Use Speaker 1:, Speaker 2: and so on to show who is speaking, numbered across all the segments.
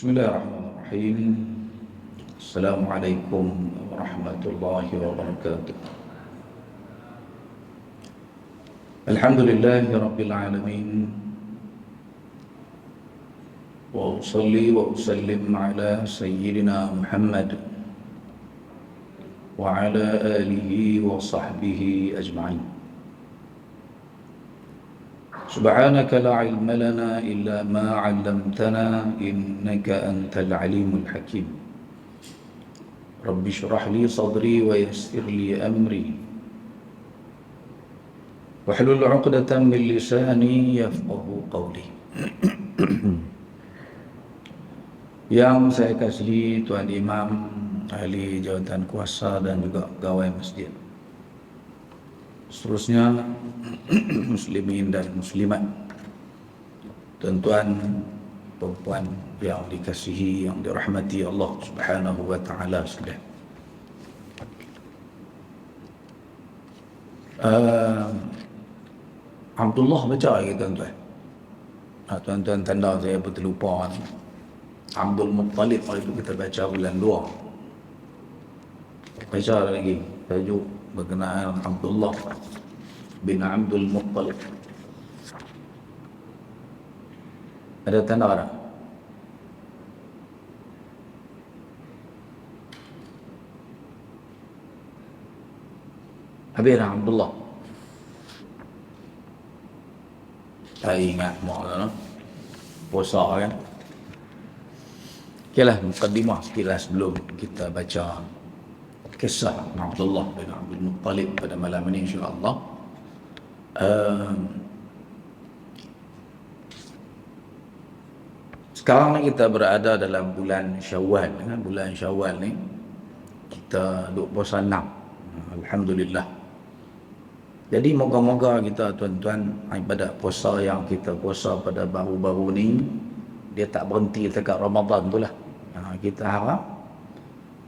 Speaker 1: Bismillahirrahmanirrahim. Assalamualaikum warahmatullahi wabarakatuh. Alhamdulillahi rabbil alamin. Wa usalli wa usallim ala sayyidina Muhammad wa ala alihi wa sahbihi ajma'in. Subhanaka la ilma lana illa ma 'allamtana innaka antal alimul hakim. Rabbi shrah li sadri wa yassir li amri wahlul 'uqdatam min lisani yafqahu qawli. Yang saya kasihi Tuan Imam, ahli jawatan kuasa dan juga pegawai masjid, seterusnya muslimin dan muslimat, tuan-tuan, perempuan yang dikasihi, yang dirahmati Allah Subhanahu wa taala sekalian. Abdullah baca lagi tuan-tuan. Tuan-tuan tanda saya berterlupa. Abdul Muttalib itu kita baca bulan 2. Baca lagi tajuk berkenaan Abdullah bin Abdul Muttalib. Ada tanda tak? Habis dah Abdullah. Tak ingat mak lah, puasa kan. Okeylah, mukaddimah sikitlah sebelum kita baca kisah Abdullah bin Abdul Muttalib pada malam ini insya-Allah. Sekarang ni kita berada dalam bulan Syawal. Bulan Syawal ni kita duk puasa 6. Alhamdulillah. Jadi moga-moga kita tuan-tuan, ibadat puasa yang kita puasa pada baru-baru ni dia tak berhenti dekat Ramadan tu lah. Kita harap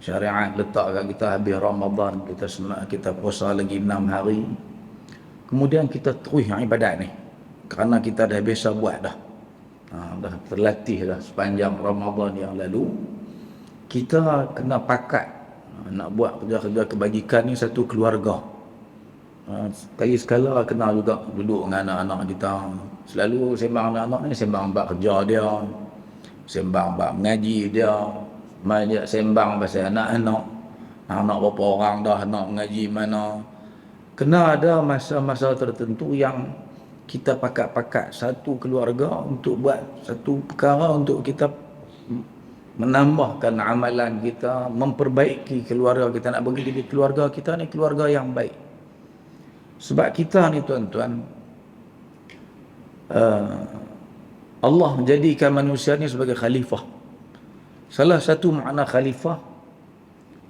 Speaker 1: syariat letak kat kita habis Ramadan kita puasa lagi 6 hari. Kemudian kita terus ibadat ni. Kerana kita dah biasa buat dah. Dah terlatih dah sepanjang Ramadan yang lalu. Kita kena pakat nak buat kerja-kerja kebajikan ni satu keluarga. Sekali sekala kena juga duduk dengan anak-anak kita. Selalu sembang anak-anak ni, sembang bab kerja dia, sembang bab mengaji dia, banyak sembang pasal anak-anak. Anak berapa orang dah nak mengaji mana. Kena ada masa-masa tertentu yang kita pakat-pakat satu keluarga untuk buat satu perkara untuk kita menambahkan amalan kita, memperbaiki keluarga kita, nak bagi diri keluarga kita ni keluarga yang baik. Sebab kita ni tuan-tuan, Allah menjadikan manusia ni sebagai khalifah. Salah satu makna khalifah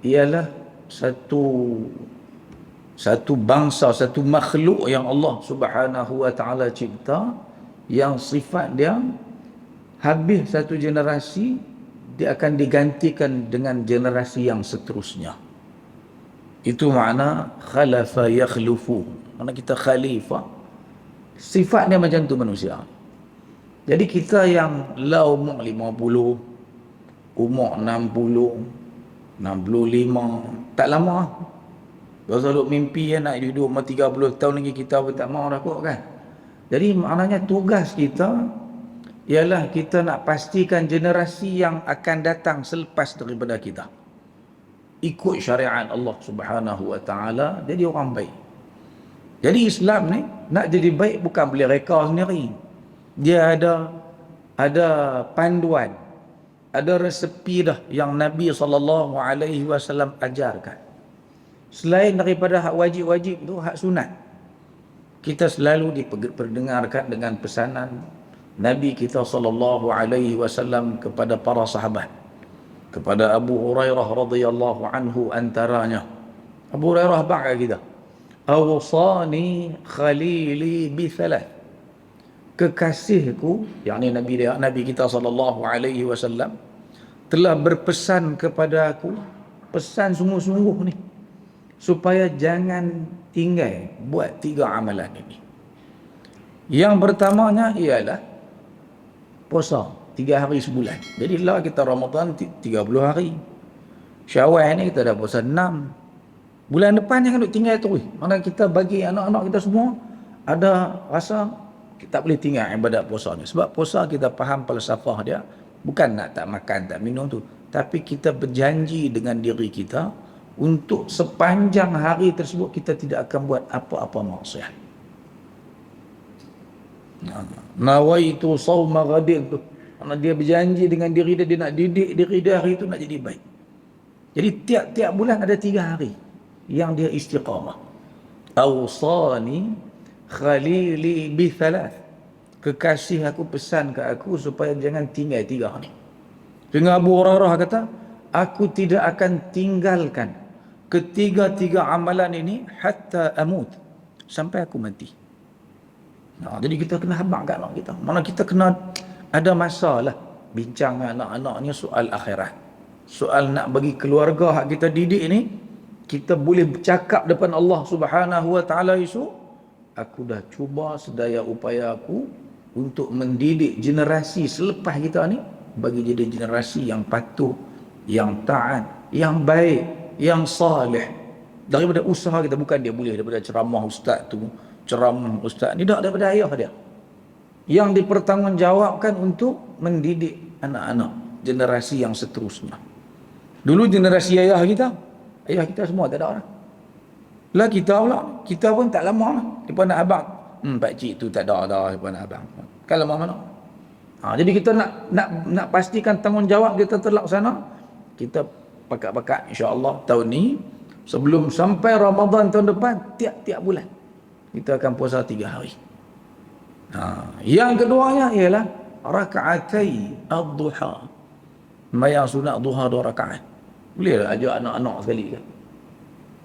Speaker 1: ialah satu bangsa, satu makhluk yang Allah Subhanahu wa taala cipta, yang sifat dia habis satu generasi dia akan digantikan dengan generasi yang seterusnya. Itu makna khalafa yakhlufu. Makna kita khalifah, sifat dia macam tu manusia. Jadi kita yang la umur 50, umur 60, 65, tak lama. Kalau duk mimpi nak hidup 30 tahun lagi, kita pun tak mahu dah kot kan. Jadi maknanya tugas kita ialah kita nak pastikan generasi yang akan datang selepas daripada kita ikut syariat Allah Subhanahu wa taala, jadi orang baik. Jadi Islam ni nak jadi baik bukan boleh reka sendiri. Dia ada panduan, ada resepi dah yang Nabi SAW ajarkan. Selain daripada hak wajib-wajib tu, hak sunat, kita selalu diperdengarkan dengan pesanan Nabi kita SAW kepada para sahabat. Kepada Abu Hurairah radhiyallahu anhu antaranya. Abu Hurairah bangga kita. Awsani khalili bi thalath. Kekasihku, yakni Nabi kita SAW telah berpesan kepada aku, pesan sungguh-sungguh ni, supaya jangan tinggal buat 3 amalan ini. Yang pertamanya ialah puasa. 3 hari sebulan. Jadi lah kita Ramadan 30 hari. Syawal ni kita dah puasa 6. Bulan depan jangan duk tinggal terus. Mana kita bagi anak-anak kita semua ada rasa kita tak boleh tinggal ibadat puasa ni. Sebab puasa kita faham falsafah dia bukan nak tak makan, tak minum tu. Tapi kita berjanji dengan diri kita untuk sepanjang hari tersebut kita tidak akan buat apa-apa maksiat. Nawaitu sawma ghadin tu. Karena dia berjanji dengan diri dia nak didik diri dia hari itu nak jadi baik. Jadi tiap-tiap bulan ada 3 hari yang dia istiqamah. Awsani khalili bi thalath. Kekasih aku pesan ke aku supaya jangan tinggal 3 hari. Dengan Abu Hurairah kata, aku tidak akan tinggalkan ketiga-tiga amalan ini hatta amut, sampai aku mati. Jadi kita kena habaq kat anak kita. Mana kita kena ada masalah bincang dengan anak-anaknya soal akhirat. Soal nak bagi keluarga hak kita didik ni, kita boleh bercakap depan Allah Subhanahu wa taala esok, aku dah cuba sedaya upaya aku untuk mendidik generasi selepas kita ni bagi jadi generasi yang patuh, yang taat, yang baik, yang salih. Daripada usaha kita, bukan dia boleh daripada ceramah ustaz tu, ceramah ustaz ni, tak, daripada ayah dia yang dipertanggungjawabkan untuk mendidik anak-anak generasi yang seterusnya. Dulu generasi ayah kita semua tak ada orang. Lah kita pula, kita pun tak lama lah daripada nak abang. Pak cik tu tak ada daripada nak abang. Kan lama mana? Jadi kita nak pastikan tanggungjawab kita terlaksana. Kita pakat-pakat insya-Allah tahun ni sebelum sampai Ramadan tahun depan, tiap-tiap bulan kita akan puasa 3 hari. Yang keduanya ialah rakaatai ad-duha. Sembahyang sunat duha 2 rakaat. Boleh tak ajak anak-anak sekali kan?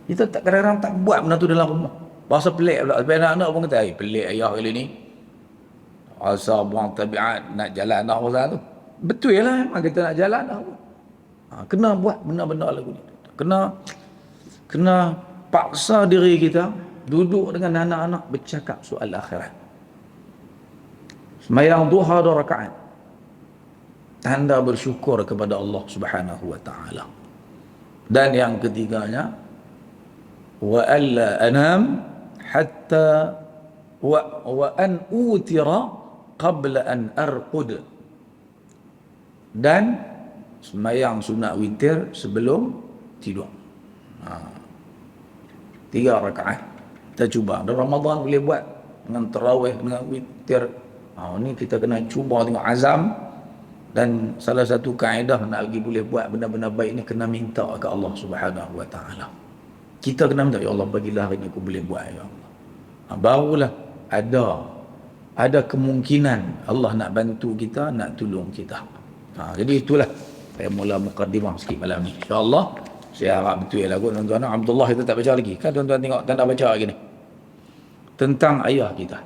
Speaker 1: Kita tak kadang-kadang tak buat benda tu dalam rumah. Bahasa pelik pula. Sampai anak-anak pun kata, pelik ayah kali ni. Asal buang tabiat nak jalan dah pasal tu. Betul lah, memang kita nak jalan dah. Kena buat benda-benda lagu ni. Kena paksa diri kita duduk dengan anak-anak bercakap soal akhirat. Sembahyang duha 2 rakaat. Tanda bersyukur kepada Allah Subhanahu wa taala. Dan yang ketiganya, wa alla anam hatta wa an utira qabla an arqud. Dan sembahyang sunat witir sebelum tidur. 3 rakaat. Kita cuba. Dan Ramadan boleh buat dengan tarawih, dengan witir. Ni kita kena cuba tengok azam. Dan salah satu kaedah nak lagi boleh buat benda-benda baik ni, kena minta ke Allah Subhanahu wa taala. Kita kena minta, ya Allah bagilah hari ni aku boleh buat, ya Allah. Barulah ada kemungkinan Allah nak bantu kita, nak tolong kita. Jadi itulah saya mula mukadimah sikit malam ni. Insya-Allah saya harap betul lah tuan-tuan. Abdullah kita tak baca lagi. Kan tuan-tuan tengok tak nak baca lagi ni. Tentang ayah kita.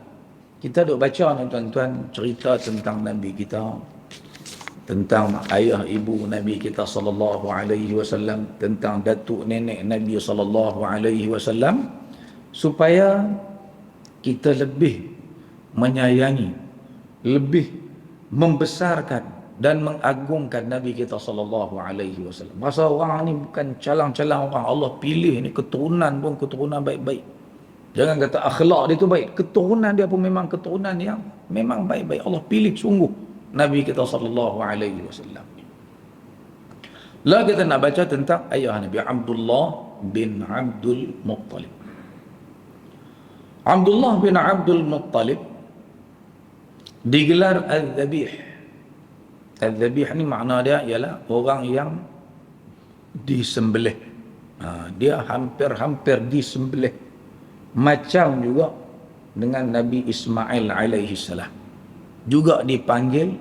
Speaker 1: Kita duk baca ni tuan-tuan cerita tentang Nabi kita, tentang ayah ibu Nabi kita sallallahu alaihi wasallam, tentang datuk nenek Nabi sallallahu alaihi wasallam, supaya kita lebih menyayangi, lebih membesarkan dan mengagungkan Nabi kita sallallahu alaihi wasallam. Masa orang ni bukan calang-calang orang, Allah pilih ni keturunan pun keturunan baik-baik. Jangan kata akhlak dia tu baik, keturunan dia pun memang keturunan yang memang baik-baik. Allah pilih sungguh Nabi kita sallallahu alaihi wasallam. Lah kita nak baca tentang ayah Nabi Abdullah bin Abdul Muttalib. Abdullah bin Abdul Muttalib digelar Al-Dhabih. Al-Dhabih ni makna dia ialah orang yang disembelih. Dia hampir-hampir disembelih. Macam juga dengan Nabi Ismail alaihi salam. Juga dipanggil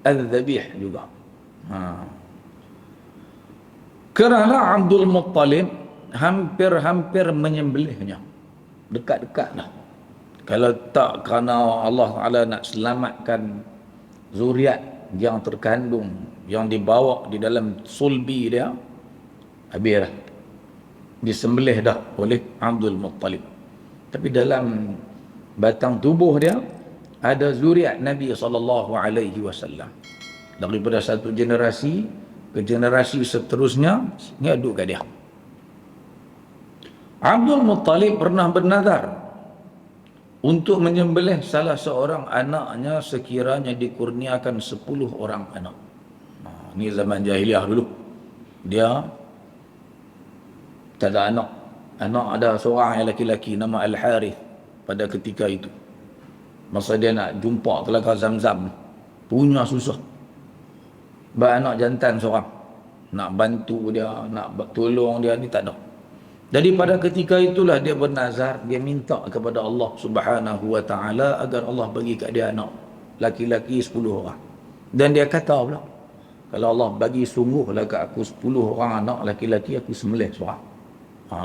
Speaker 1: Al-Dhabih juga. Kerana Abdul Muttalib hampir-hampir menyembelihnya. Dekat-dekat dah. Kalau tak kerana Allah Ta'ala nak selamatkan zuriat yang terkandung, yang dibawa di dalam sulbi dia, habis dah. Disembelih dah oleh Abdul Muttalib. Tapi dalam batang tubuh dia ada zuriat Nabi sallallahu alaihi wasallam. Daripada satu generasi ke generasi seterusnya, ngadu kat dia. Abdul Muttalib pernah bernazar untuk menyembelih salah seorang anaknya sekiranya dikurniakan 10 orang anak. Ini zaman jahiliah dulu. Dia tak ada anak. Anak ada seorang yang laki-laki nama Al-Harith pada ketika itu. Masa dia nak jumpa Telaga Zamzam, punya susah. Anak jantan seorang. Nak bantu dia, nak tolong dia, ni tak ada. Jadi pada ketika itulah dia bernazar, dia minta kepada Allah Subhanahu wa taala agar Allah bagi kat dia anak laki-laki 10 orang. Dan dia kata pula, kalau Allah bagi sungguhlah kat aku 10 orang anak laki-laki, aku sembelih seorang.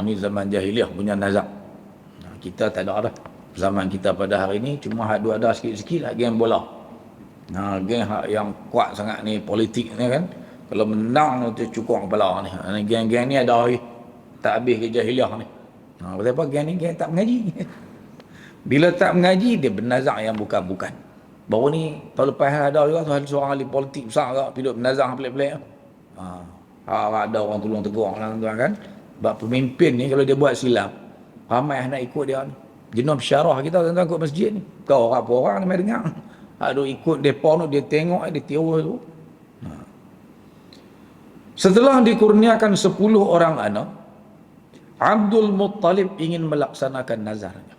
Speaker 1: Ni zaman jahiliah punya nazar. Kita tak ada dah. Zaman kita pada hari ni cuma hak dua ada sikit-sikit lah geng bola. Geng yang kuat sangat ni politik ni kan. Kalau menang tu cukup kepala ni. Geng-geng ni ada hari tak habis ke jahiliah ni. Pasal apa geng ni geng tak mengaji. Bila tak mengaji dia bernazar yang bukan-bukan. Baru ni tahun lepas ada juga seorang ahli politik besar juga pilot bernazar pelik-pelik. Ada orang tolong tegur tuan kan. Sebab pemimpin ni kalau dia buat silap, ramai nak ikut dia ni. Jenuh syarah kita tuan-tuan ikut masjid ni. Kau orang-orang ni mai dengar. Ada ikut depa tu, dia tengok, dia tiru tu. Setelah dikurniakan 10 orang anak, Abdul Muttalib ingin melaksanakan nazarnya.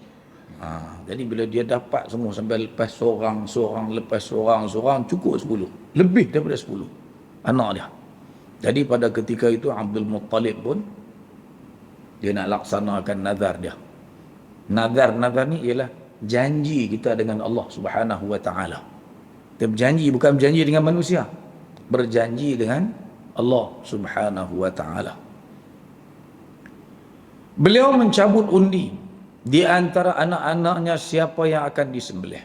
Speaker 1: Jadi bila dia dapat semua sampai lepas seorang, lepas seorang, cukup 10. Lebih daripada 10 anak dia. Jadi pada ketika itu Abdul Muttalib pun dia nak laksanakan nazar dia. Nazar ni ialah janji kita dengan Allah Subhanahu wa taala. Kita berjanji, bukan berjanji dengan manusia. Berjanji dengan Allah Subhanahu wa taala. Beliau mencabut undi di antara anak-anaknya siapa yang akan disembelih.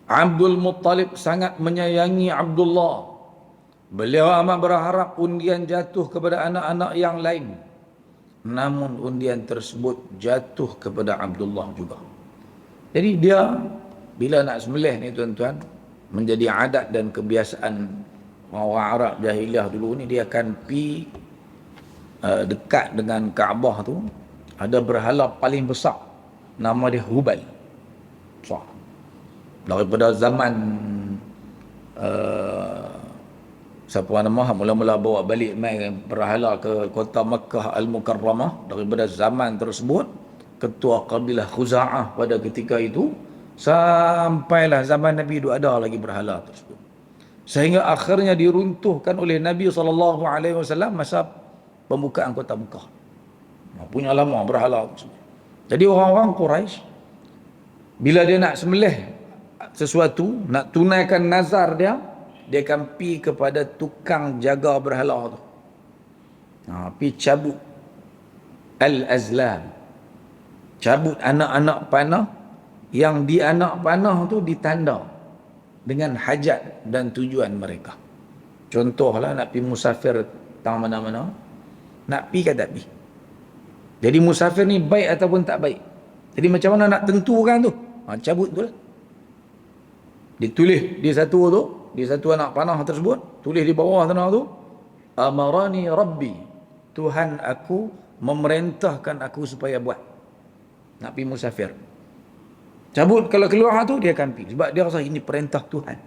Speaker 1: Abdul Muttalib sangat menyayangi Abdullah. Beliau amat berharap undian jatuh kepada anak-anak yang lain. Namun undian tersebut jatuh kepada Abdullah juga. Jadi dia bila nak sembelih ni tuan-tuan, menjadi adat dan kebiasaan orang Arab jahiliah dulu ni, dia akan pi dekat dengan Kaabah tu ada berhala paling besar, nama dia Hubal. Daripada zaman siapa nama mula-mula bawa balik mai berhala ke kota Makkah Al-Mukarramah, daripada zaman tersebut ketua kabilah Khuza'ah pada ketika itu sampailah zaman Nabi itu ada lagi berhala tersebut, sehingga akhirnya diruntuhkan oleh Nabi SAW masa pembukaan kota Mekah. Punya lama berhala tersebut. Jadi orang-orang Quraisy bila dia nak sembelih sesuatu, nak tunaikan nazar dia akan pi kepada tukang jaga berhala tu. Pi cabut al-azlam, cabut anak-anak panah, yang di anak panah tu ditanda dengan hajat dan tujuan mereka. Contohlah nak pi musafir tang mana-mana, nak pi ke tak pi. Jadi musafir ni baik ataupun tak baik. Jadi macam mana nak tentukan tu? Cabut tu lah. Ditulis di satu tu, di satu anak panah tersebut, tulis di bawah tanah tu, amarani Rabbi, Tuhan aku memerintahkan aku supaya buat. Nak pergi musafir. Cabut, kalau keluar tu dia akan pergi. Sebab dia rasa ini perintah Tuhan.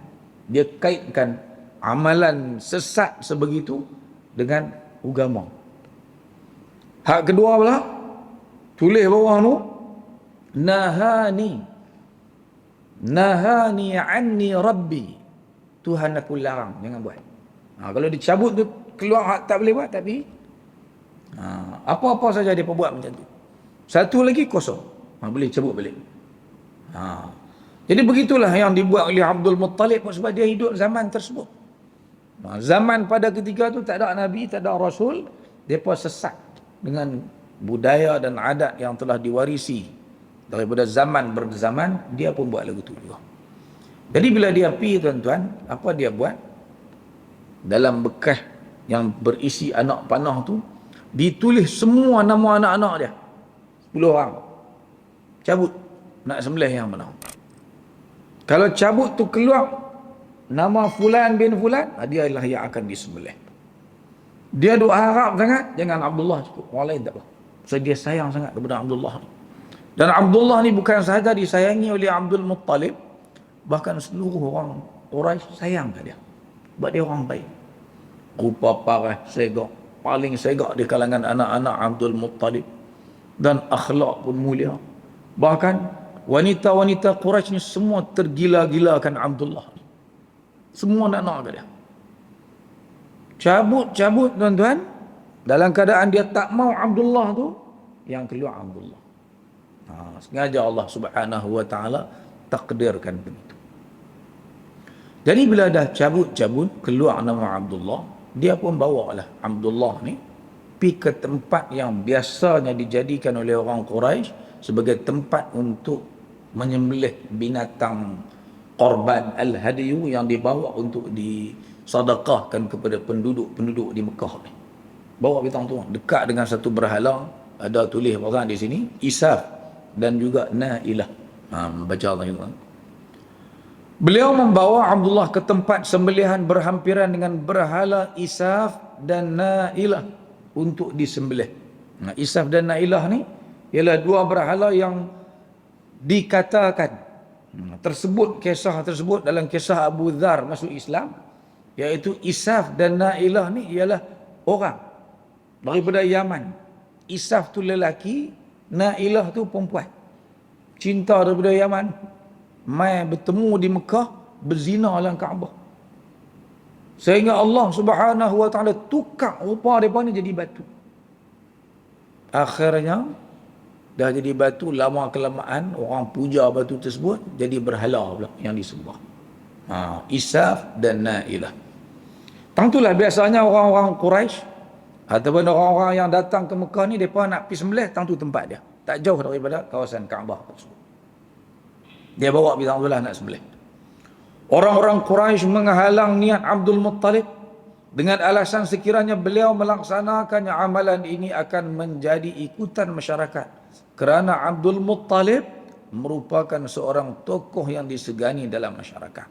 Speaker 1: Dia kaitkan amalan sesat sebegitu dengan agama. Hak kedua pula, tulis bawah tu, nahani anni Rabbi, Tuhan aku larang, jangan buat. Kalau dicabut tu keluar hak tak boleh buat, tapi apa-apa saja dia perbuat macam tu. Satu lagi kosong, boleh cabut balik. Jadi begitulah yang dibuat oleh Abdul Muttalib sebab dia hidup zaman tersebut. Zaman pada ketika tu tak ada Nabi, tak ada Rasul, mereka sesat dengan budaya dan adat yang telah diwarisi daripada zaman berzaman. Dia pun buat lagu tu juga. Jadi bila dia pergi tuan-tuan, apa dia buat? Dalam bekas yang berisi anak panah tu ditulis semua nama anak-anak dia, 10 orang. Cabut, nak sembelih yang mana. Kalau cabut tu keluar nama fulan bin fulan, dia adalah yang akan disembelih. Dia duk harap sangat, jangan Abdullah cukup, orang lain tak apa. So dia sayang sangat kepada Abdullah ni. Dan Abdullah ni bukan sahaja disayangi oleh Abdul Muttalib, bahkan seluruh orang Quraisy sayang kat dia. Sebab dia orang baik. Rupa parah, segak, paling segak di kalangan anak-anak Abdul Muttalib. Dan akhlak pun mulia. Bahkan wanita-wanita Quraisy ni semua tergila-gilakan Abdullah. Semua nak kat dia. Cabut tuan-tuan, dalam keadaan dia tak mau Abdullah tu, yang keluar Abdullah. Sengaja Allah Subhanahu wa taala takdirkan begitu. Jadi bila dah cabut keluar nama Abdullah, dia pun bawalah Abdullah ni pergi ke tempat yang biasanya dijadikan oleh orang Quraisy sebagai tempat untuk menyembelih binatang korban al-hadiyu yang dibawa untuk disedekahkan kepada penduduk di Mekah ni. Bawa binatang tu dekat dengan satu berhala, ada tulis orang di sini Isaf dan juga Nailah. Baca Allah itu. Beliau membawa Abdullah ke tempat sembelihan berhampiran dengan berhala Isaf dan Nailah untuk disembelih. Isaf dan Nailah ni ialah dua berhala yang dikatakan kisah tersebut dalam kisah Abu Dhar masuk Islam, iaitu Isaf dan Nailah ni ialah orang daripada Yaman. Isaf tu lelaki, Nailah tu perempuan. Cinta daripada Yaman, mai bertemu di Mekah, berzina dalam Kaabah. Sehingga Allah Subhanahu wa taala tukar rupa mereka ni jadi batu. Akhirnya dah jadi batu, lama kelamaan orang puja batu tersebut, jadi berhala pula yang disembah. Isaf dan Nailah. Tentulah biasanya orang-orang Quraisy ataupun orang-orang yang datang ke Mekah ni, mereka nak pergi sembelih, tentu tempat dia. Tak jauh daripada kawasan Kaabah tersebut. Dia bawa binatang Abdullah nak sembelih. Orang-orang Quraisy menghalang niat Abdul Muttalib dengan alasan sekiranya beliau melaksanakannya, amalan ini akan menjadi ikutan masyarakat. Kerana Abdul Muttalib merupakan seorang tokoh yang disegani dalam masyarakat.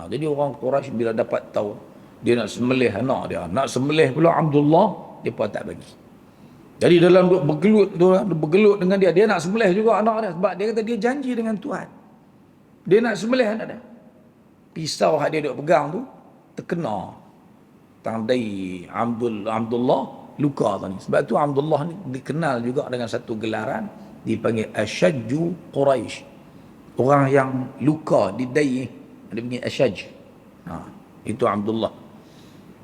Speaker 1: Jadi orang Quraisy bila dapat tahu dia nak sembelih anak dia, nak sembelih pula Abdullah, mereka tak bagi. Jadi dalam bergelut dengan dia nak sembelih juga anak dia, sebab dia kata dia janji dengan Tuhan, dia nak sembelih anak dia. Pisau yang dia duk pegang tu terkena tandai Abdullah, luka tadi. Sebab tu Abdullah ni dikenal juga dengan satu gelaran dipanggil Asyajju Quraisy. Orang yang luka di dai, dia panggil Asyaj. Itu Abdullah.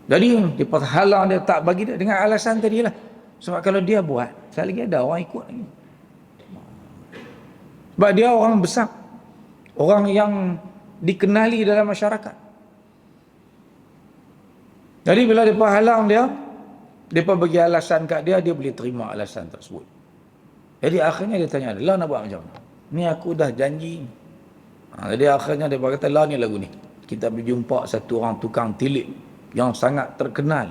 Speaker 1: Jadi dia halang, dia tak bagi dia dengan alasan tadi lah. Sebab kalau dia buat, sekali lagi ada orang ikut lagi. Sebab dia orang besar, orang yang dikenali dalam masyarakat. Jadi bila dia halang dia bagi alasan kat dia, dia boleh terima alasan tersebut. Jadi akhirnya dia tanya, lah nak buat macam mana? Ni aku dah janji. Jadi akhirnya dia kata, lah ni lagu ni. Kita berjumpa satu orang tukang tilik yang sangat terkenal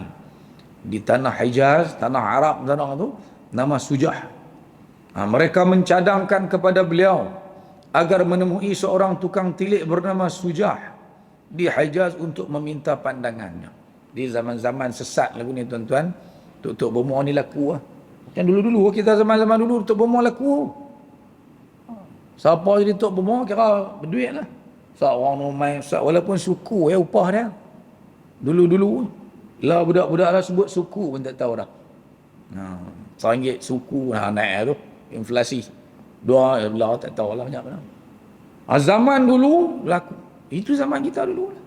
Speaker 1: di tanah Hijaz, tanah Arab tanah tu, nama Sujah. Mereka mencadangkan kepada beliau agar menemui seorang tukang tilik bernama Sujah di Hijaz untuk meminta pandangannya. Di zaman-zaman sesat lagu ni tuan-tuan, Tok Bomo ni laku lah. Macam dulu-dulu, kita zaman-zaman dulu Tok Bomo laku. Siapa jadi Tok Bomo kira berduit lah. Seorang nomai, walaupun suku upah dia. Dulu-dulu lah budak-budak lah sebut suku pun tak tahu dah. RM1 suku naik tu, inflasi. Dua belah tak tahu lah banyak mana. Zaman dulu laku. Itu zaman kita dulu lah.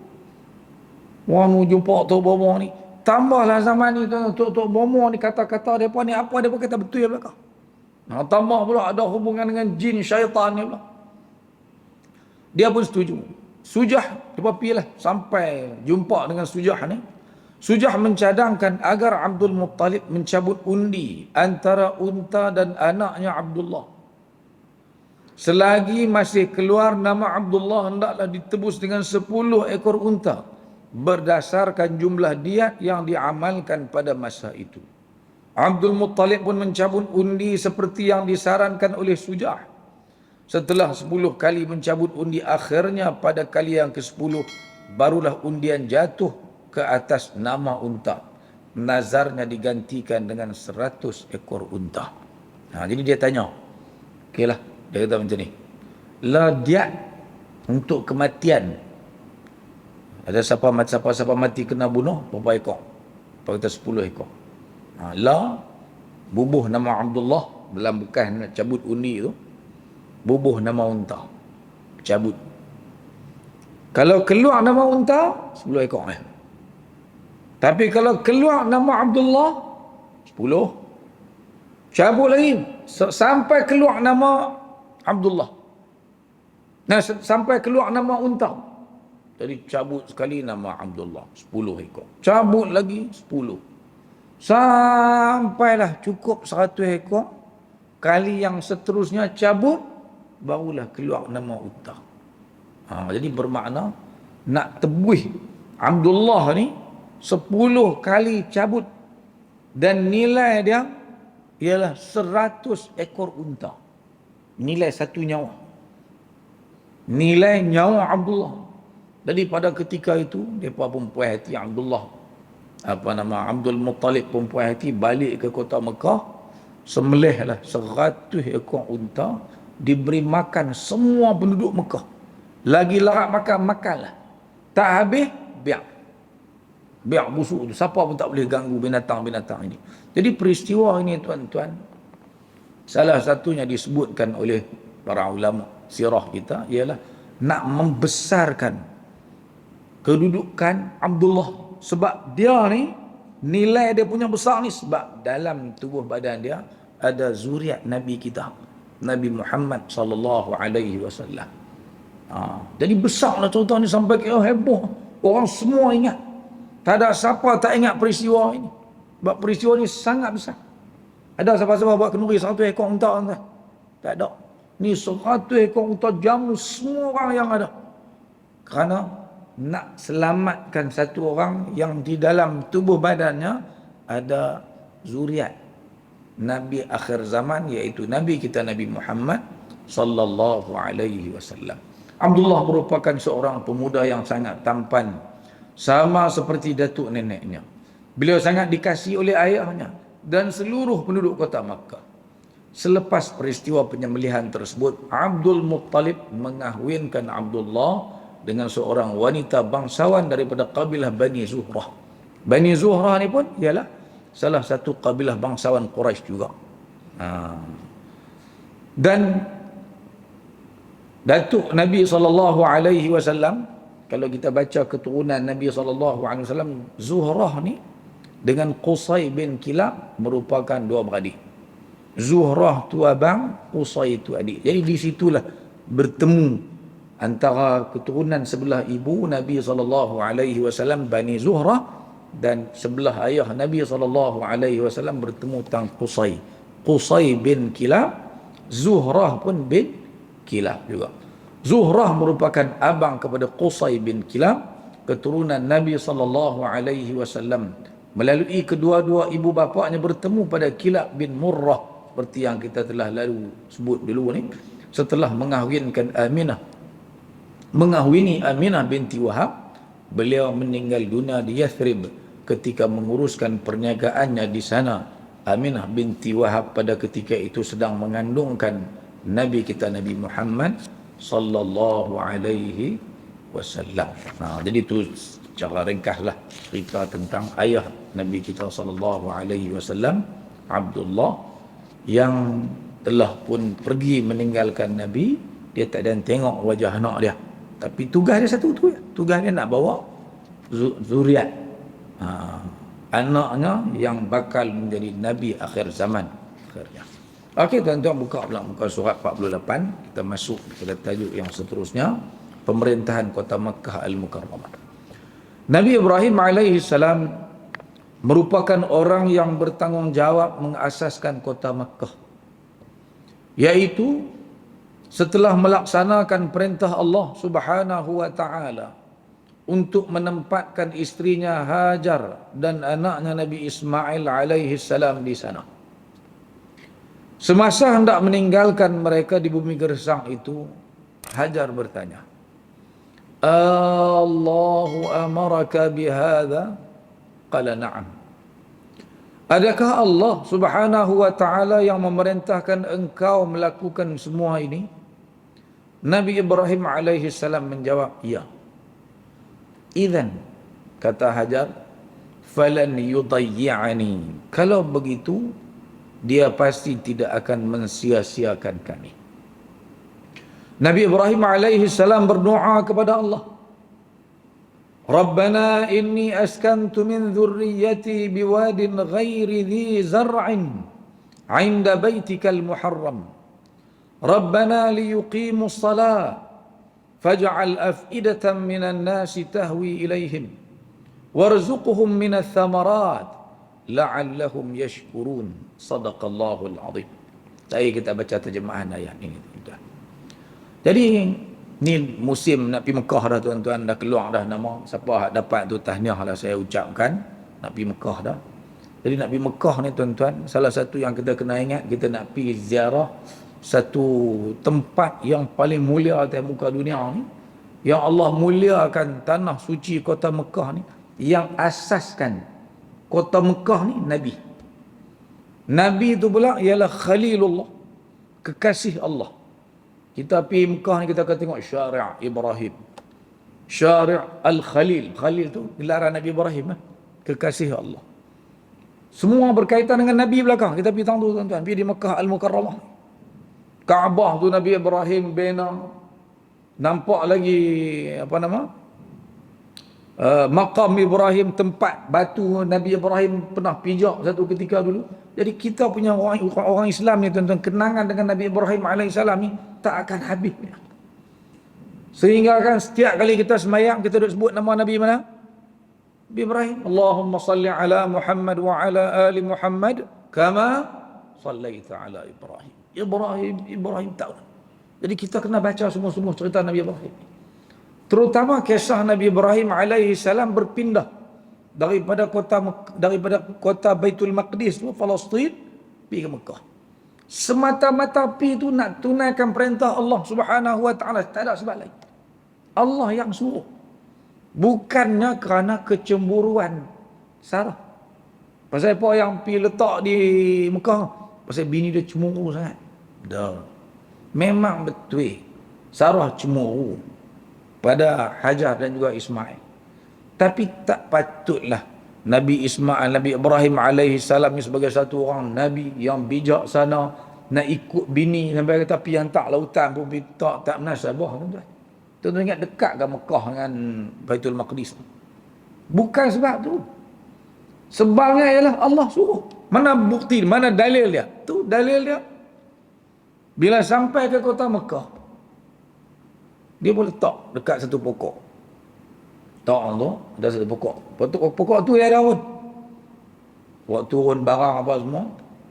Speaker 1: Orang jumpa Tok Bomo ni, tambahlah zaman ni Tok Bomo ni, kata-kata depa ni apa depa kata betul ya belakang. Tambah pula ada hubungan dengan jin syaitan ni pula. Dia pun setuju. Sujah, depa pergilah sampai jumpa dengan Sujah ni. Sujah mencadangkan agar Abdul Muttalib mencabut undi antara unta dan anaknya Abdullah. Selagi masih keluar nama Abdullah, hendaklah ditebus dengan 10 ekor unta berdasarkan jumlah diat yang diamalkan pada masa itu. Abdul Muttalib pun mencabut undi seperti yang disarankan oleh Sujah. Setelah 10 kali mencabut undi, akhirnya pada kali yang ke-10 barulah undian jatuh ke atas nama unta. Nazarnya digantikan dengan 100 ekor unta. Jadi dia tanya, okeylah, dia kata macam ni, la dia untuk kematian, ada siapa mati kena bunuh, berapa ekor? Dia kata 10 ekor. La, bubuh nama Abdullah, dalam bekas nak cabut undi tu, bubuh nama unta, cabut. Kalau keluar nama unta, 10 ekor. Tapi kalau keluar nama Abdullah, 10. Cabut lagi sampai keluar nama Abdullah. Nah, sampai keluar nama unta. Jadi cabut sekali nama Abdullah, 10 ekor. Cabut lagi 10. Sampailah cukup 100 ekor. Kali yang seterusnya cabut, barulah keluar nama unta. Jadi bermakna nak tebus Abdullah ni 10 kali cabut, dan nilai dia ialah 100 ekor unta. Nilai satu nyawa. Nilai nyawa Abdullah. Jadi pada ketika itu, mereka pun puas hati Abdullah. Abdul Muttalib pun puas hati, balik ke kota Mekah, sembelihlah 100 ekor unta, diberi makan semua penduduk Mekah. Lagi larat makanlah. Tak habis, biar busuk tu. Siapa pun tak boleh ganggu binatang-binatang ini. Jadi peristiwa ini tuan-tuan, salah satunya disebutkan oleh para ulama sirah kita ialah nak membesarkan kedudukan Abdullah. Sebab dia ni, nilai dia punya besar ni sebab dalam tubuh badan dia ada zuriat Nabi kita, Nabi Muhammad sallallahu alaihi wasallam. Jadi besarlah tuan-tuan ni, sampai ke heboh. Orang semua ingat. Tak ada siapa tak ingat peristiwa ini. Sebab peristiwa ini sangat besar. Ada siapa-siapa buat kenduri 100 ekor unta? Tak ada. Ni 100 ekor unta jamu semua orang yang ada. Kerana nak selamatkan satu orang yang di dalam tubuh badannya ada zuriat Nabi akhir zaman, iaitu Nabi kita Nabi Muhammad sallallahu alaihi wasallam. Abdullah merupakan seorang pemuda yang sangat tampan, sama seperti datuk neneknya. Beliau sangat dikasihi oleh ayahnya dan seluruh penduduk kota Makkah. Selepas peristiwa penyembelihan tersebut, Abdul Muttalib mengahwinkan Abdullah dengan seorang wanita bangsawan daripada kabilah Bani Zuhrah. Bani Zuhrah ni pun ialah salah satu kabilah bangsawan Quraisy juga. Dan datuk Nabi SAW, kalau kita baca keturunan Nabi SAW, Zuhrah ni dengan Qusay bin Kilab merupakan dua beradik. Zuhrah tu abang, Qusay tu adik. Jadi di situlah bertemu antara keturunan sebelah ibu Nabi SAW, Bani Zuhrah, dan sebelah ayah Nabi SAW bertemu tentang Qusay. Qusay bin Kilab, Zuhrah pun bin Kilab juga. Zuhrah merupakan abang kepada Qusay bin Kilab, keturunan Nabi SAW. Melalui kedua-dua ibu bapaknya bertemu pada Kilab bin Murrah, seperti yang kita telah lalu sebut dulu ni, setelah mengahwini Aminah binti Wahab. Beliau meninggal dunia di Yathrib ketika menguruskan perniagaannya di sana. Aminah binti Wahab pada ketika itu sedang mengandungkan Nabi kita Nabi Muhammad sallallahu alaihi wasallam. Jadi itu secara ringkaslah cerita tentang ayah Nabi kita sallallahu alaihi wasallam, Abdullah, yang telah pun pergi meninggalkan Nabi. Dia tak ada tengok wajah anak dia, tapi tugas dia satu tu, tugas dia nak bawa zuriat anaknya yang bakal menjadi Nabi akhir zaman akhirnya. Okey tuan-tuan, buka pula muka surat 48. Kita masuk kepada tajuk yang seterusnya, pemerintahan kota Makkah Al-Mukarramah. Nabi Ibrahim alaihissalam merupakan orang yang bertanggungjawab mengasaskan kota Makkah, iaitu setelah melaksanakan perintah Allah Subhanahu wa taala untuk menempatkan istrinya Hajar dan anaknya Nabi Ismail alaihissalam di sana. Semasa hendak meninggalkan mereka di bumi gersang itu, Hajar bertanya, Allahu amaraka bihadza? Qala na'am. Adakah Allah Subhanahu wa taala yang memerintahkan engkau melakukan semua ini? Nabi Ibrahim alaihi salam menjawab, ya. Idzan, kata Hajar, falan yudayyi'ani. Kalau begitu, dia pasti tidak akan mensia-siakan kami. Nabi Ibrahim alaihi salam berdoa kepada Allah, Rabbana inni askantu min dhurriyyati biwadin ghairi dhi zar'in 'inda baitikal muharram. Rabbana liyuqimu as-salah faj'al af'idatan minan nasi tahwi ilaihim warzuqhum minats thamarat la'allahum yashkurun. Sadaqallahul azim. Saya kita baca terjemahan ayat ini. Jadi ni musim nak pergi Mekah dah tuan-tuan, dah keluar dah nama. Siapa dapat tu tahniah lah saya ucapkan, nak pergi Mekah dah. Jadi nak pergi Mekah ni tuan-tuan, salah satu yang kita kena ingat, kita nak pergi ziarah satu tempat yang paling mulia atas muka dunia ni, yang Allah muliakan tanah suci kota Mekah ni, yang asaskan kota Mekah ni Nabi. Nabi tu pula ialah Khalilullah, kekasih Allah. Kita pergi Mekah ni, kita akan tengok Syari' Ibrahim, Syari' Al-Khalil. Khalil tu gelaran Nabi Ibrahim, kekasih Allah. Semua berkaitan dengan Nabi belakang. Kita pergi tahu tuan-tuan, pergi di Mekah Al-Mukarramah. Kaabah tu Nabi Ibrahim bina. Nampak lagi apa nama? Maqam Ibrahim, tempat batu Nabi Ibrahim pernah pijak satu ketika dulu. Jadi kita punya orang Islam ni tuan-tuan, kenangan dengan Nabi Ibrahim alaihissalam ni tak akan habis. Sehingga kan setiap kali kita sembahyang, kita duk sebut nama Nabi mana? Nabi Ibrahim. Allahumma salli ala Muhammad wa ala ali Muhammad kama sallaita ala Ibrahim. Ibrahim tahu. Jadi kita kena baca semua cerita Nabi Ibrahim. Terutama kisah Nabi Ibrahim alaihi salam berpindah daripada kota Baitul Maqdis tu Palestin pergi ke Mekah. Semata-mata pergi tu nak tunaikan perintah Allah Subhanahu wa taala, tak ada sebab lain. Allah yang suruh. Bukannya kerana kecemburuan Sarah. Pasal apa yang pergi letak di Mekah? Pasal bini dia cemburu sangat. Dah. Memang betul Sarah cemburu pada Hajar dan juga Ismail. Tapi tak patutlah Nabi Ibrahim alaihi salam ni sebagai satu orang Nabi yang bijaksana nak ikut bini sampai kata pergi hantar lautan pun tak menasabah tuan-tuan. Tuan-tuan ingat dekat ke Mekah dengan Baitul Maqdis? Bukan sebab tu. Sebabnya ialah Allah suruh. Mana bukti, mana dalil dia? Tu dalil dia. Bila sampai ke kota Mekah, dia boleh letak dekat satu pokok. Tak tu, ada satu pokok. Pokok tu ya daun. Waktu turun barang apa semua,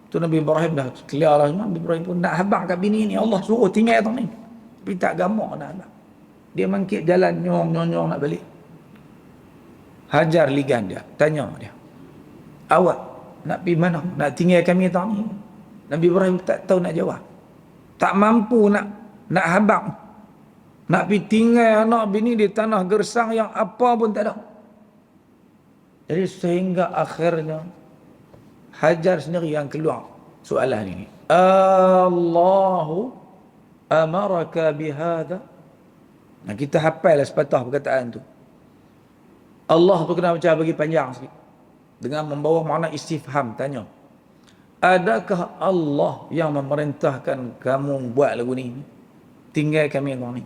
Speaker 1: tu Nabi Ibrahim dah clear lah semua. Nabi Ibrahim pun nak habang kat bini ni. Allah suruh tinggal atas ni. Tapi tak gamak nak habang. Dia mangkit jalan nyong nak balik. Hajar ligan dia, tanya dia, awak nak pergi mana? Nak tinggal kami atas ni? Nabi Ibrahim tak tahu nak jawab. Tak mampu nak habang. Nak pergi tinggal anak bini di tanah gersang yang apa pun tak ada. Jadi sehingga akhirnya Hajar sendiri yang keluar soalan ini. Allahu amaraka bihadza. Nah, kita hafallah sepatah perkataan tu. Allah tu kena baca bagi panjang sikit. Dengan membawa makna istifham, tanya. Adakah Allah yang memerintahkan kamu buat lagu ni? Tinggal kami orang ni.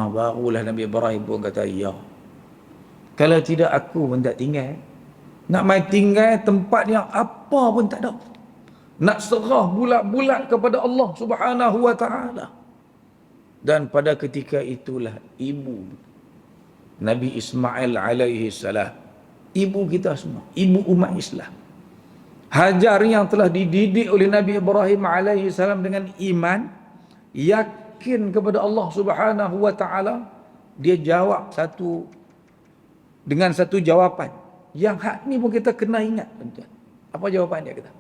Speaker 1: Barulah Nabi Ibrahim pun kata, ya. Kalau tidak aku pun tak tinggal. Nak main tinggal tempat yang apa pun tak ada. Nak serah bulat-bulat kepada Allah Subhanahu wa taala. Dan pada ketika itulah ibu Nabi Ismail alaihi salam, ibu kita semua, ibu umat Islam, Hajar yang telah dididik oleh Nabi Ibrahim alaihi salam dengan iman, yakin kepada Allah Subhanahu wa taala, dia jawab dengan satu jawapan yang hak ni pun kita kena ingat tuan-tuan. Apa jawapan dia kata?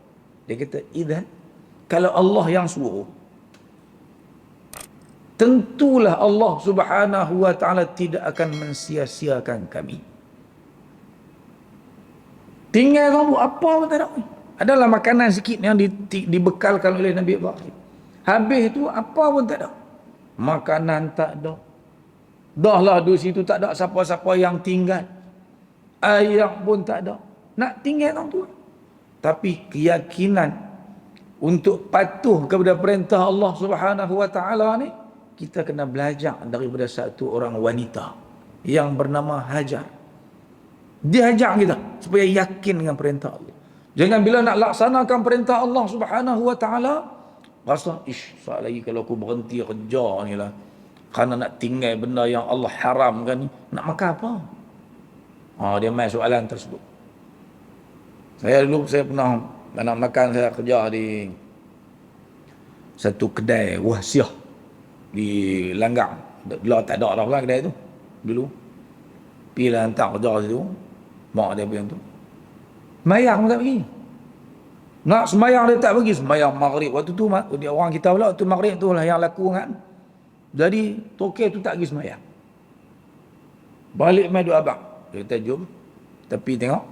Speaker 1: Dia kata, "Idzan, kalau Allah yang suruh, tentulah Allah Subhanahu wa taala tidak akan mensia-siakan kami. Tinggal kamu apa pun tak ada. Adalah makanan sikit yang dibekalkan oleh Nabi Ibrahim. Habis tu apa pun tak ada. Makanan tak ada. Dah lah di situ tak ada siapa-siapa yang tinggal. Air pun tak ada. Nak tinggal orang tu. Tapi keyakinan untuk patuh kepada perintah Allah Subhanahu wa taala ni, kita kena belajar daripada satu orang wanita yang bernama Hajar. Dia ajak kita supaya yakin dengan perintah Allah. Jangan bila nak laksanakan perintah Allah Subhanahu wa taala rasa saat lagi kalau aku berhenti kerja ni lah, kerana nak tinggal benda yang Allah haramkan ni, nak makan apa? Dia main soalan tersebut. Saya pernah nak makan, saya kerja di satu kedai wahsiah di Langgang. Lah tak ada dah lah kedai tu dulu. Pergi lah hantar kerja situ. Mak dia bilang tu, semayang pun tak pergi. Nak semayang dia tak pergi. Semayang maghrib. Waktu tu dia orang kita pula, waktu maghrib tu lah yang laku kan. Jadi tokek tu tak pergi semayang. Balik main duk abang. Dia kata jom tepi tengok.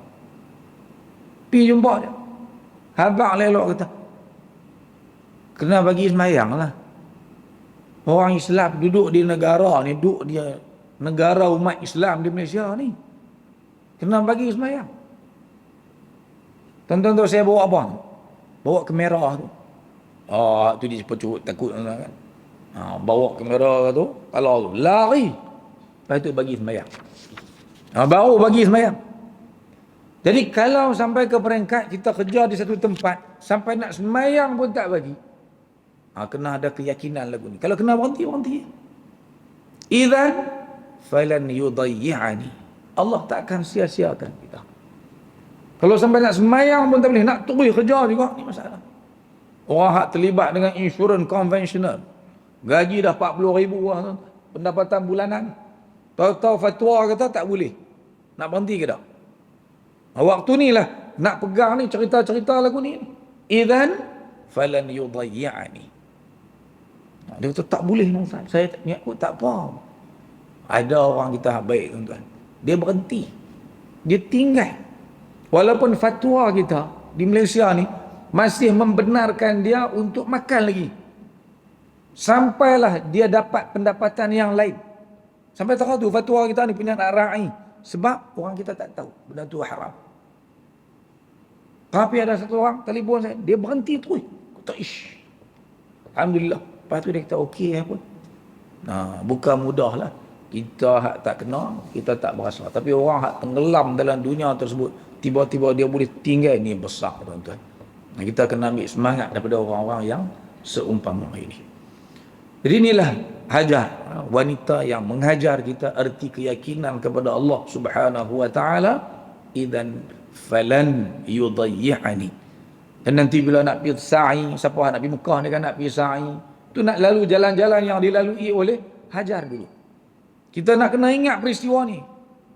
Speaker 1: Pergi jumpa dia. Abang lelok kata, kena bagi semayang lah. Orang Islam duduk di negara ni, duduk dia negara umat Islam di Malaysia ni, kena bagi semayang. Tonton tu saya bawa apa? Bawa kamera tu. Tu dia cepat takut kan. Bawa kamera tu, kalau tu lari. Lepas tu bagi semayang. Baru bagi semayang. Jadi kalau sampai ke peringkat kita kerja di satu tempat, sampai nak semayang pun tak bagi, kena ada keyakinan lagu ni. Kalau kena berhenti. Idzan falan yudayyi'ani. Allah tak akan sia-siakan kita. Kalau sampai nak semayang pun tak boleh, nak terus kerja juga, ni masalah. Orang hak terlibat dengan insurans konvensional, gaji dah 40,000 lah, pendapatan bulanan, tahu-tahu fatwa kata tak boleh, nak berhenti ke tak? Waktu ni lah nak pegang ni cerita-cerita lagu ni. Idzan falan yudayyi'ani. Dia kata tak boleh Ustaz, saya niat aku tak apa. Ada orang kita baik tuan-tuan, dia berhenti, dia tinggal. Walaupun fatwa kita di Malaysia ni masih membenarkan dia untuk makan lagi, sampailah dia dapat pendapatan yang lain. Sampai tahu tu fatwa kita ni punya nak ra'i, sebab orang kita tak tahu benda tu haram. Tapi ada satu orang telefon saya, dia berhenti terus. Kata alhamdulillah. Lepas tu dia kata okey apa. Bukan mudah lah. Kita hak tak kena, kita tak berasa. Tapi orang hak tenggelam dalam dunia tersebut, tiba-tiba dia boleh tinggal, ni besar tuan-tuan. Kita kena ambil semangat daripada orang-orang yang seumpama ini. Jadi inilah Hajar, wanita yang mengajar kita erti keyakinan kepada Allah Subhanahu wa taala. Idzan falan yudayyi'ani. Dan nanti bila nak pergi sa'i, siapa nak pergi Mekah ni kan, nak pergi sa'i, tu nak lalu jalan-jalan yang dilalui oleh Hajar dulu. Kita nak kena ingat peristiwa ni.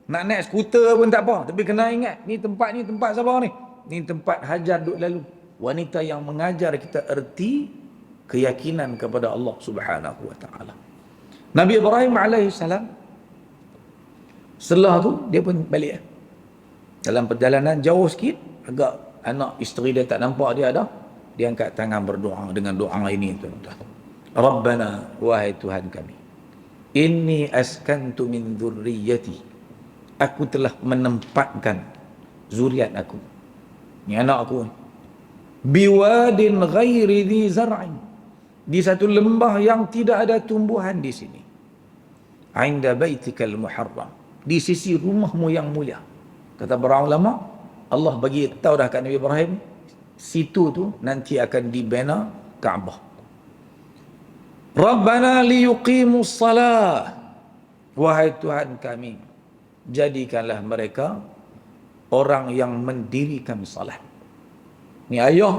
Speaker 1: Nak naik skuter pun tak apa, tapi kena ingat ni tempat siapa ni? Ni tempat Hajar duk lalu. Wanita yang mengajar kita erti keyakinan kepada Allah Subhanahu wa taala. Nabi Ibrahim alaihissalam setelah tu dia pun balik. Dalam perjalanan jauh sikit, agak anak isteri dia tak nampak dia ada, dia angkat tangan berdoa dengan doa ini tuan-tuan. Rabbana, wahai Tuhan kami, inni askantu min dzurriyyati, aku telah menempatkan zuriat aku, ni anak aku, biwadin ghairi dhi zar'in, di satu lembah yang tidak ada tumbuhan di sini, inda baitikal muharram, di sisi rumahmu yang mulia. Kata para ulama, Allah bagi tahu dah kat Nabi Ibrahim, situ tu nanti akan dibina Kaabah. Rabbana liyuqimus salah, wahai Tuhan kami, jadikanlah mereka orang yang mendirikan salat. Ni ayah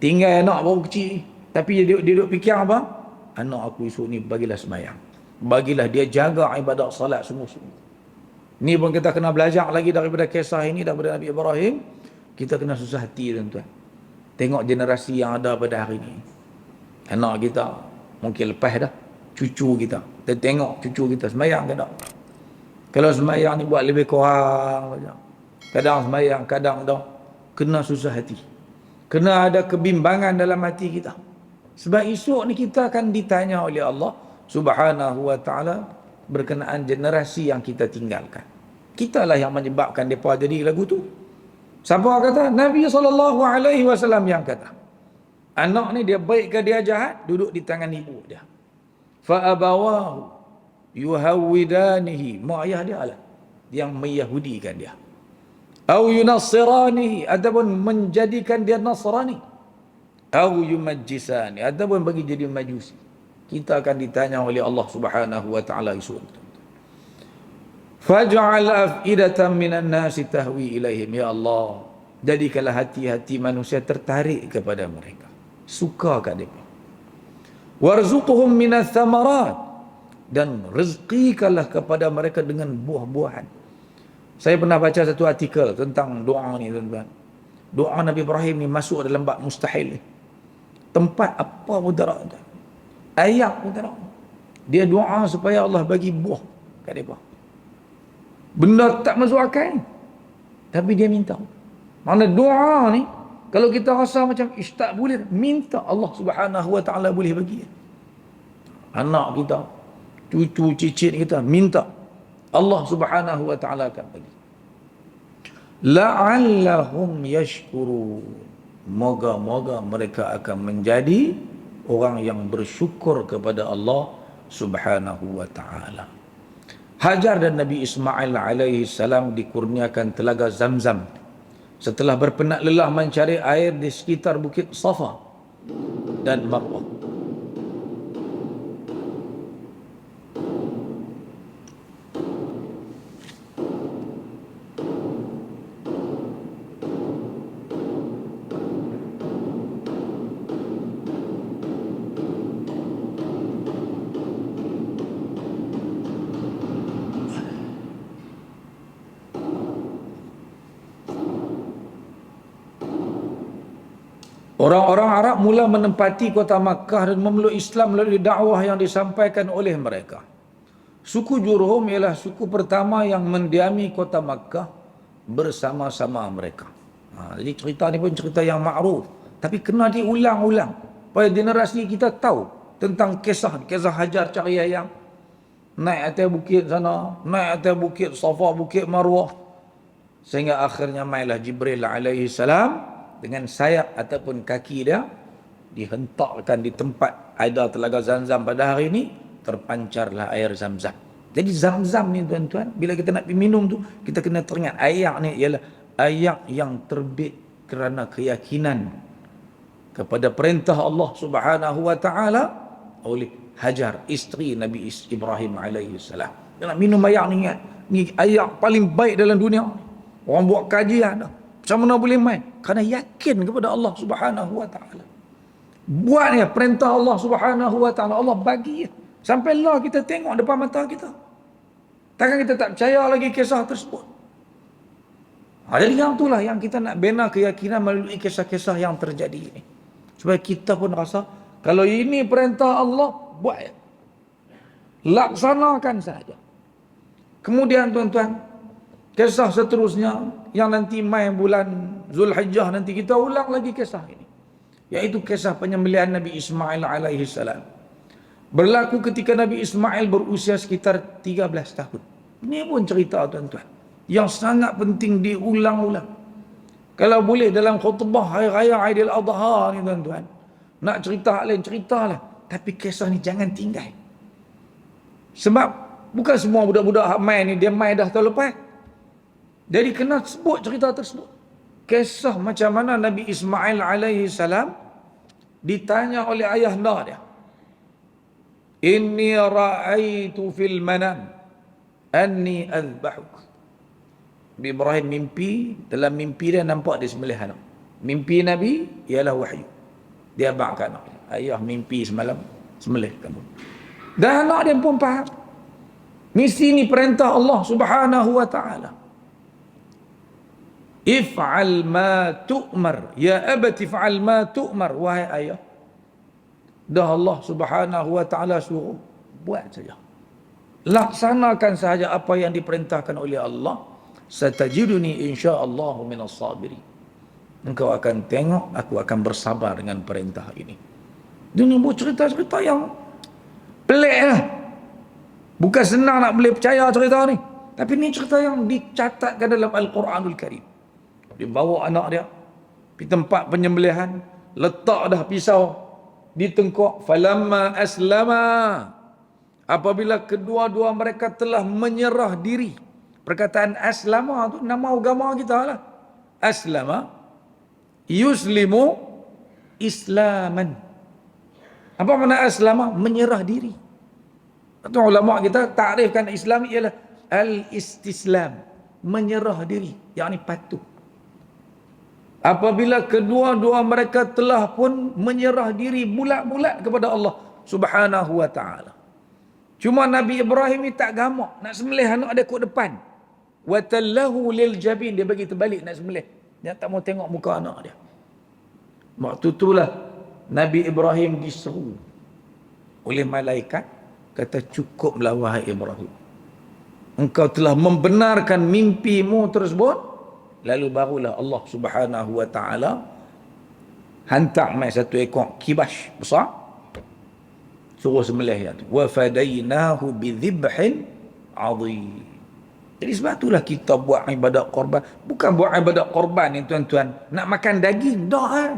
Speaker 1: tinggal anak baru kecil, tapi dia duduk fikir apa? Anak aku esok ni bagilah sembahyang, bagilah dia jaga ibadat salat sungguh-sungguh. Ni pun kita kena belajar lagi daripada kisah ini, daripada Nabi Ibrahim. Kita kena susah hati tuan-tuan. Tengok generasi yang ada pada hari ini. Anak kita mungkin lepas dah, cucu kita. Kita tengok cucu kita sembahyang ke tak. Kalau sembahyang ni buat lebih kurang saja. Kadang sembahyang, kadang tak. Kena susah hati. Kena ada kebimbangan dalam hati kita. Sebab esok ni kita akan ditanya oleh Allah Subhanahu wa ta'ala berkenaan generasi yang kita tinggalkan. Kita lah yang menyebabkan mereka jadi lagu tu. Siapa kata? Nabi SAW yang kata. Anak ni dia baik ke dia jahat, duduk di tangan ibu dia. Fa'abawahu yuhawwidanihi. Mak ayah dia lah yang meyahudikan dia. Au yunassiranihi, ataupun menjadikan dia Nasrani. Au yumajjisani, ataupun bagi jadi majusi. Kita akan ditanya oleh Allah Subhanahu wa ta'ala esok. Faj'al af'idatan minan nasi tahwi ilaihim, ya Allah, jadikanlah hati-hati manusia tertarik kepada mereka, suka kat mereka. Warzuqhum minats thamarat, dan rezekikanlah kepada mereka dengan buah-buahan. Saya pernah baca satu artikel tentang doa ni, tuan-tuan. Doa Nabi Ibrahim ni masuk dalam bab mustahil ni. Tempat apa pun tak ada. Ayat pun tak ada. Dia doa supaya Allah bagi buah kat mereka. Benda tak masuk akal, tapi dia minta. Mana doa ni, kalau kita rasa macam tak boleh, minta Allah Subhanahu wa ta'ala boleh bagi. Anak kita, cucu cicit kita, minta Allah Subhanahu wa ta'ala akan bagi. La'allahum yashkurun, moga-moga mereka akan menjadi orang yang bersyukur kepada Allah Subhanahu wa ta'ala. Hajar dan Nabi Ismail alaihi salam dikurniakan telaga Zamzam setelah berpenat lelah mencari air di sekitar bukit Safa dan Marwah. Orang-orang Arab mula menempati kota Makkah dan memeluk Islam melalui dakwah yang disampaikan oleh mereka. Suku Jurhum ialah suku pertama yang mendiami kota Makkah bersama-sama mereka. Jadi cerita ni pun cerita yang makruf, tapi kena diulang-ulang supaya generasi kita tahu tentang kisah Hajar cari ayam, naik atas bukit sana, naik atas bukit Safa, bukit Marwah, sehingga akhirnya mailah Jibril alaihi salam dengan sayap ataupun kaki dia dihentakkan di tempat ada telaga Zamzam. Pada hari ini terpancarlah air Zamzam. Jadi Zamzam ni, tuan-tuan, bila kita nak minum tu, kita kena teringat air ni ialah air yang terbit kerana keyakinan kepada perintah Allah Subhanahu wa ta'ala oleh Hajar, isteri Nabi Ibrahim alaihi salam. Dia nak minum air ni, ingat, ni air paling baik dalam dunia. Orang buat kajian dah, macam mana boleh main? Kerana yakin kepada Allah Subhanahu wa ta'ala. Buat ya perintah Allah Subhanahu wa ta'ala, Allah bagi. Sampailah kita tengok depan mata kita. Takkan kita tak percaya lagi kisah tersebut. Jadi yang itulah yang kita nak bina keyakinan melalui kisah-kisah yang terjadi ini. Supaya kita pun rasa, kalau ini perintah Allah, buat. Laksanakan saja. Kemudian tuan-tuan, kisah seterusnya yang nanti mai bulan Zulhijjah nanti kita ulang lagi kisah ini, yaitu kisah penyembelihan Nabi Ismail alaihi salam. Berlaku ketika Nabi Ismail berusia sekitar 13 tahun. Ini pun cerita, tuan-tuan, yang sangat penting diulang-ulang. Kalau boleh dalam khutbah hari raya Aidil Adha ni, tuan-tuan, nak cerita lain ceritalah, tapi kisah ni jangan tinggal. Sebab bukan semua budak-budak hak main ni dia main dah tahun lepas. Jadi kena sebut cerita tersebut. Kisah macam mana Nabi Ismail alaihi salam ditanya oleh ayahanda dia. Inni ra'aitu fil manam anni azbahuk. Nabi Ibrahim mimpi, dalam mimpi dia nampak dia sembelih anak. Mimpi Nabi ialah wahyu. Dia abangkan anak. Ayah mimpi semalam sembelih kamu. Dan anak dia pun faham. Misi ni perintah Allah Subhanahu wa ta'ala. If'al ma tu'mar, ya abati if'al ma tu'mar, wahai ayah. Dah Allah Subhanahu wa ta'ala suruh, Buat saja. Laksanakan sahaja apa yang diperintahkan oleh Allah. Satajiduni insyaallah minas sabirin. Engkau akan tengok aku akan bersabar dengan perintah ini. Dia buat cerita-cerita yang pelik lah. Bukan senang nak boleh percaya cerita ni. Tapi ni cerita yang dicatatkan dalam Al-Quranul Karim. Dia bawa anak dia di tempat penyembelihan, letak dah pisau di tengkok. Falamma aslama, apabila kedua-dua mereka telah menyerah diri. Perkataan aslama tu nama agama kita lah. Aslama yuslimu islaman. Apa makna aslama? Menyerah diri. Itu ulama kita takrifkan Islam ialah al-istislam, menyerah diri, yakni patuh. Apabila kedua-dua mereka telah pun menyerah diri bulat-bulat kepada Allah Subhanahu wa taala. Cuma Nabi Ibrahim ni tak gamak nak sembelih anak dia kat depan. Wa tallahu lil jabin, dia bagi terbalik nak sembelih. Dia tak mau tengok muka anak dia. Waktu itulah Nabi Ibrahim diseru oleh malaikat, kata cukuplah wahai Ibrahim. Engkau telah membenarkan mimpimu tersebut. Lalu barulah Allah Subhanahu wa taala hantar mai satu ekor kibas besar, suruh sembelih dia tu. Wa fadainahu bidzibhin adhim. Jadi sebab itulah kita buat ibadat korban. Bukan buat ibadat korban ni tuan-tuan nak makan daging dah kan.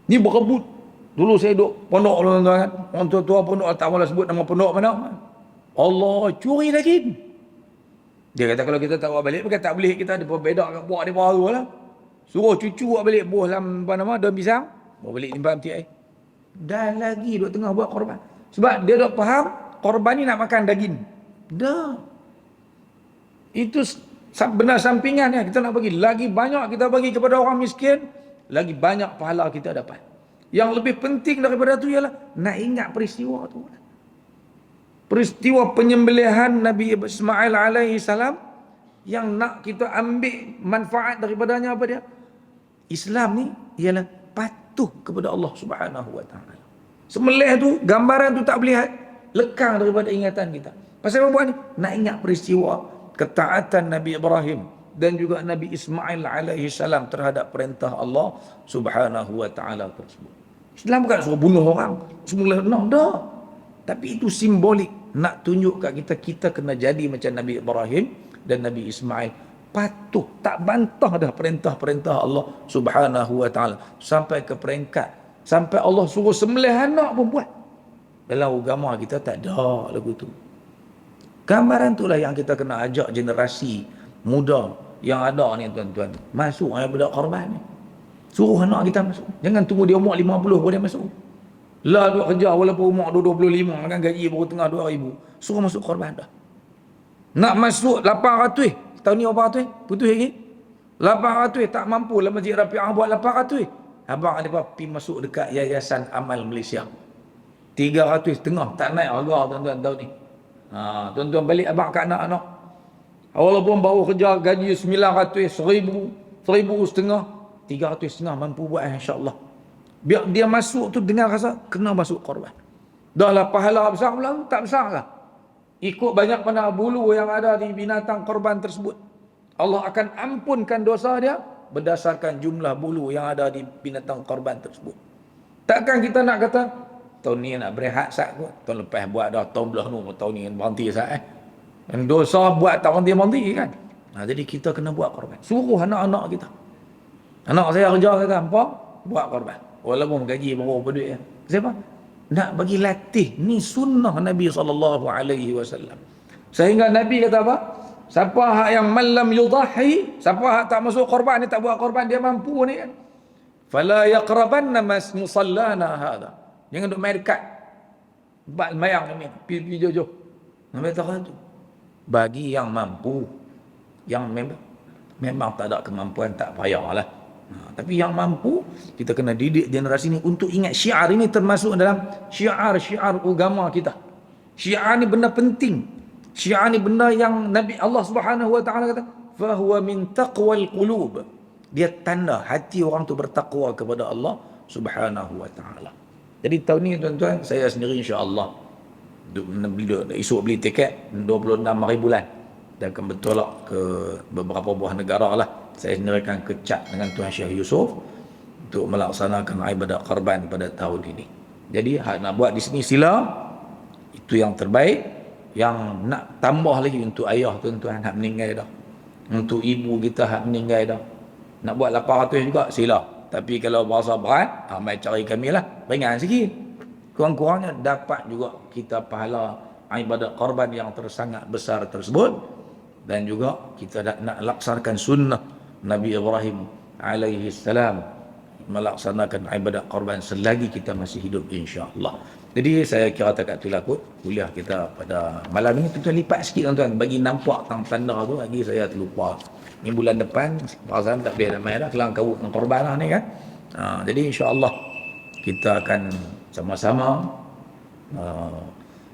Speaker 1: Ni berebut. Dulu saya duduk pondok tuan-tuan kan. Orang tua-tua pondok tak mahu sebut nama pondok mana. Allah curi daging. Dia kata kalau kita tak buat balik, bukan tak boleh, kita ada berbeda buat dia baru lah. Suruh cucu buat balik buah dalam apa nama, daun pisang, buat balik limpah peti air. Dan lagi duduk tengah buat korban. Sebab dia duk faham korban ni nak makan daging. Dah. Itu benar sampingannya. Kita nak bagi lagi banyak, kita bagi kepada orang miskin, lagi banyak pahala kita dapat. Yang lebih penting daripada itu ialah nak ingat peristiwa tu. Peristiwa penyembelihan Nabi Ismail alaihi salam yang nak kita ambil manfaat daripadanya apa dia? Islam ni ialah patuh kepada Allah Subhanahu wa taala. Sembelih tu, gambaran tu tak boleh lekang daripada ingatan kita. Pasal apa buat ni? Nak ingat peristiwa ketaatan Nabi Ibrahim dan juga Nabi Ismail alaihi salam terhadap perintah Allah Subhanahu wa taala tersebut. Islam bukan suruh bunuh orang, sembelih dah. Tapi itu simbolik nak tunjuk kat kita, kita kena jadi macam Nabi Ibrahim dan Nabi Ismail, patuh, tak bantah dah perintah-perintah Allah Subhanahu wa taala sampai ke peringkat sampai Allah suruh sembelih anak pun buat. Dalam agama kita tak ada lagu tu. Gambaran itulah yang kita kena ajak generasi muda yang ada ni tuan-tuan, masuk daripada korban ni. Suruh anak kita masuk. Jangan tunggu dia umur 50 baru dia masuk. Lah duk kerja walaupun umur 25 kan gaji baru tengah 2,000. Suruh masuk korban dah. Nak masuk 800, tahun ni berapa ratus? Putus lagi. 800 tak mampu lah Masjid Rafi'ah buat 800. Abang ada pergi masuk dekat Yayasan Amal Malaysia. 300 tengah tak naik harga tuan-tuan tahun ni. Tuan-tuan balik abang kat anak-anak. Walaupun baru kerja gaji 900, 1000, 1,500, 300 mampu buat insya-Allah. Biar dia masuk tu dengan rasa kena masuk korban. Dah lah pahala besar pula tak besar lah. Ikut banyak mana bulu yang ada di binatang korban tersebut. Allah akan ampunkan dosa dia berdasarkan jumlah bulu yang ada di binatang korban tersebut. Takkan kita nak kata tahun ni nak berehat sat kot. Tahun lepas buat dah tahun belah ni, tahun ni berhenti sat Dan dosa buat tak berhenti kan. Jadi kita kena buat korban. Suruh anak-anak kita. Anak saya kerja kata, "Apa? Buat korban." Walaupun gaji berapa duit ya. Siapa? Nak bagi latih. Ni sunnah Nabi SAW. Sehingga Nabi kata apa? Siapa yang malam yudahi, siapa tak masuk korban ni, tak buat korban, dia mampu ni kan. Fala yaqrabanna musallana hada. Jangan duk main dekat. Bak mayang ni, pergi jauh-jauh. Nabi kata tu. Bagi yang mampu, yang memang tak ada kemampuan, tak payahlah. Tapi yang mampu, kita kena didik generasi ni untuk ingat syiar ini termasuk dalam syiar-syiar agama kita. Syiar ni benda penting. Syiar ni benda yang Nabi Allah Subhanahu wa taala kata, "Fa huwa min taqwal qulub." Dia tanda hati orang tu bertakwa kepada Allah Subhanahu wa taala. Jadi tahun ni tuan-tuan, saya sendiri insya-Allah esok beli tiket 26 hari bulan dan akan bertolak ke beberapa buah negara lah. Saya sendiri akan kecat dengan Tuan Syekh Yusof untuk melaksanakan ibadat Qarban pada tahun ini. Jadi hak nak buat di sini sila, itu yang terbaik. Yang nak tambah lagi untuk ayah tuan-tuan hak meninggal dah, untuk ibu kita hak meninggal dah, nak buat 800 juga sila. Tapi kalau berasa berat, mai cari kami lah, ringan sikit, kurang-kurangnya dapat juga kita pahala ibadat Qarban yang sangat besar tersebut. Dan juga kita nak laksanakan sunnah Nabi Ibrahim alaihi salam, melaksanakan ibadat Qarban selagi kita masih hidup, insya-Allah. Jadi saya kira takat itulah kot kuliah kita pada malam ini. Tuan-tuan lipat sikit tuan-tuan bagi nampak tanda tu, lagi saya terlupa. Ni bulan depan perasaan tak boleh ramai dah, kelang kabut dengan Qarban lah ni kan. Jadi insya-Allah kita akan sama-sama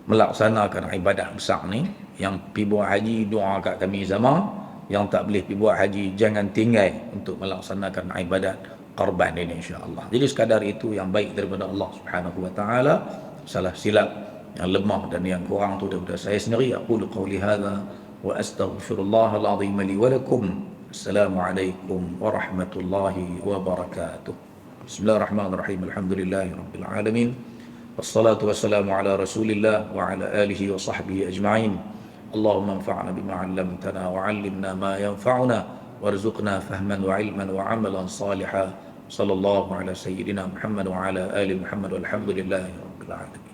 Speaker 1: melaksanakan ibadat besar ni. Yang pergi buat haji, doa kat kami zaman. Yang tak boleh pergi buat haji, jangan tinggal untuk melaksanakan ibadat Qarban ini, insya-Allah. Jadi sekadar itu yang baik daripada Allah Subhanahu wa taala. Salah silap yang lemah dan yang kurang tu daripada saya sendiri. Aqulu qawli hadza wa astaghfirullahal azim li wa lakum. Assalamualaikum warahmatullahi wabarakatuh. Bismillahirrahmanirrahim. Alhamdulillahirabbil alamin. Wassalatu wassalamu ala Rasulillah wa ala alihi wa sahbihi ajma'in. Allahumma anfa'na bima 'allamtana wa 'allimna ma yanfa'una warzuqna fahman wa 'ilman wa 'amalan salihan. Sallallahu ala sayyidina Muhammad wa ala ali Muhammad walhamdulillahi rabbil alamin.